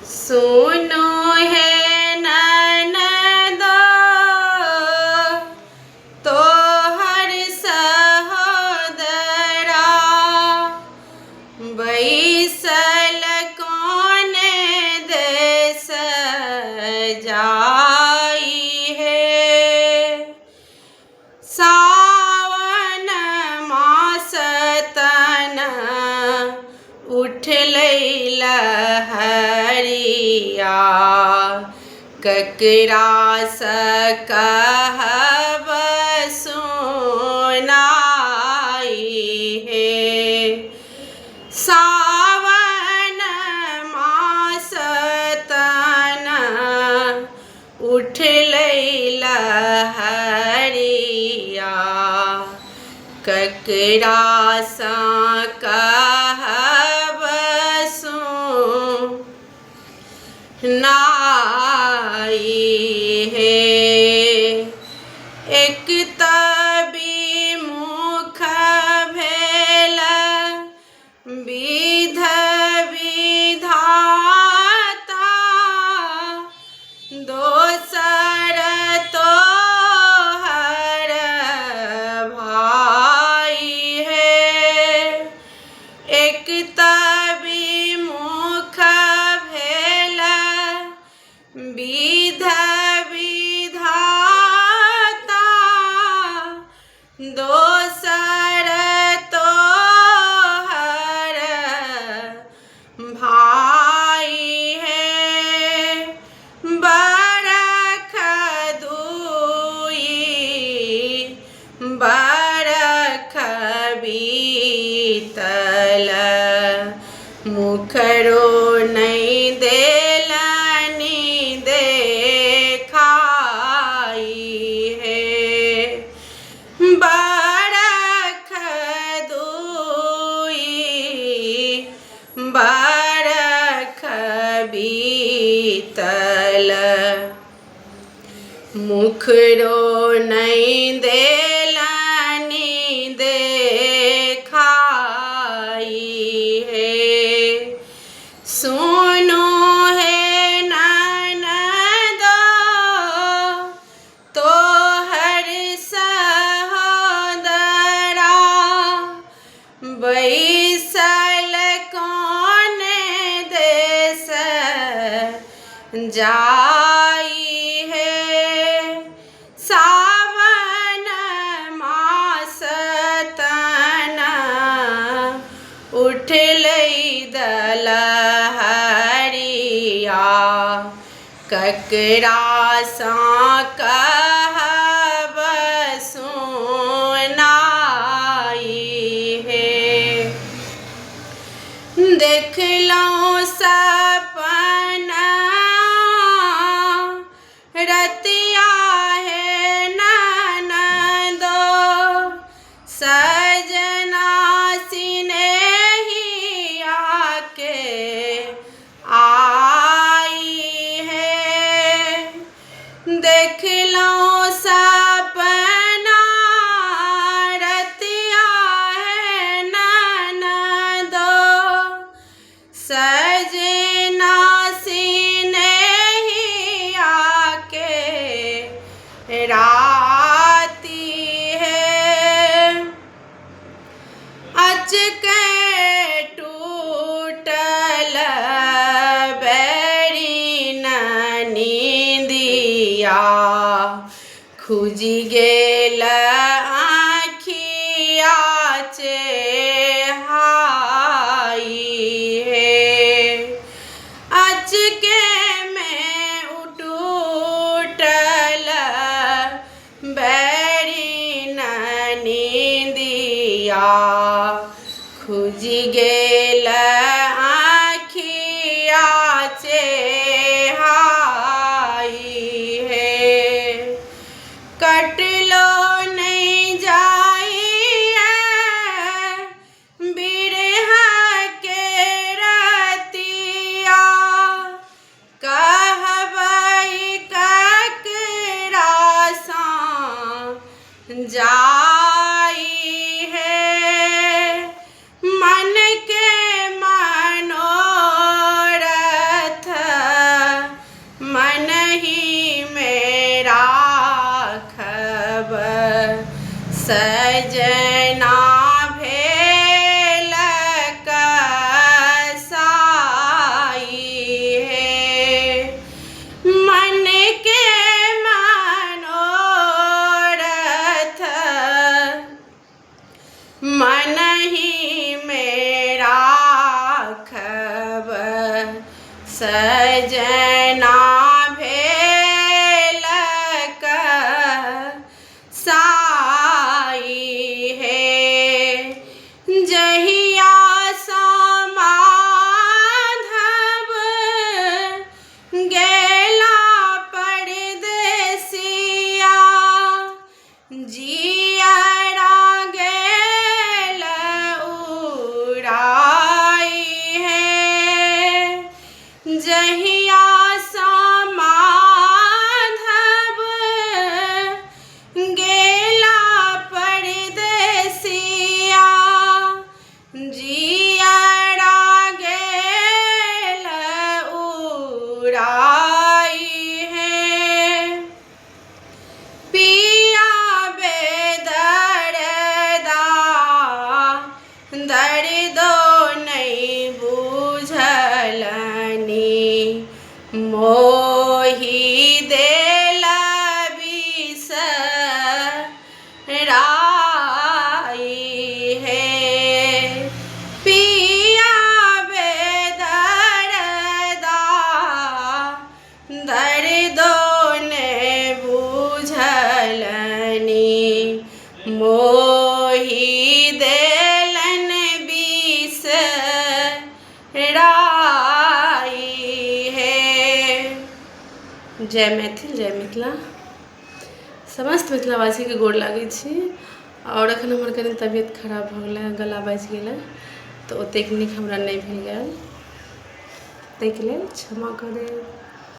सुनो है ननदो तोहर सहोदरा बैसल कोने देश जाई है। सावन मास तन उठ लहरिया ककरा स कहब सुनाई है। सावन मास तन उठ लहरिया ककरा सा कहब सुनाई है। एक तबी मुख भेल विध विधाता दोसर तोहर भाई है। एक तबी मुख भेल विध विधाता दोसर तोहर भाई है। बरख दुई बरख बीतल मुखरो नहीं देलनी देखाई है। बरख दुई बरख बीतल मुखरो नहीं देलनी देखाई है। सुनो है ननदो तोहर सहोदरा बैसल कोने देश जाई है। सावन मास तन उठ लहरिया ककरा सा कहब सुनाई है। देख लो सपना रतिया है ननदो सजना सिनेहिया के आई है। देख लो सपना रतिया है ननदो सजना सिनेहिया के राती है। अचके टूटल बैरी नींदिया खुजी गेल आँखिया चेहाई है। अचके में उटूटल बैरी नींदिया खुजी गेल आँखिया चेहाई है। कटलो नहीं जाइए बिरह के रतिया कहबई ककरा सा जाई है। मन के सजना भेल कसाई है। मन के मनोरथ मन ही में राखब, सजना भेल कसाई है। जहिया समाधव गेला परदेसिया, जियरा गेल उड़ाई है। जहिया समाधव गेला परदेसिया, जियरा गेल उड़ाई है। पिया बेदर्दा दर्दो नहीं बुझलनी, मोहि देल बिसराई है। पिया बेदर्दा दर्दो ने बुझलनी, मोहि देलन बिसराई है। जय मैथिल, जय मिथिला। समस्त मिथिलावासी के गोर लागै छी। और अखन हमर कनि तबियत खराब भऽ गेलै, गला बाजि गेलै, तऽ ओतेक नीक हमरा नहि भेल गेल, ताहिके लेल क्षमा कऽ देब।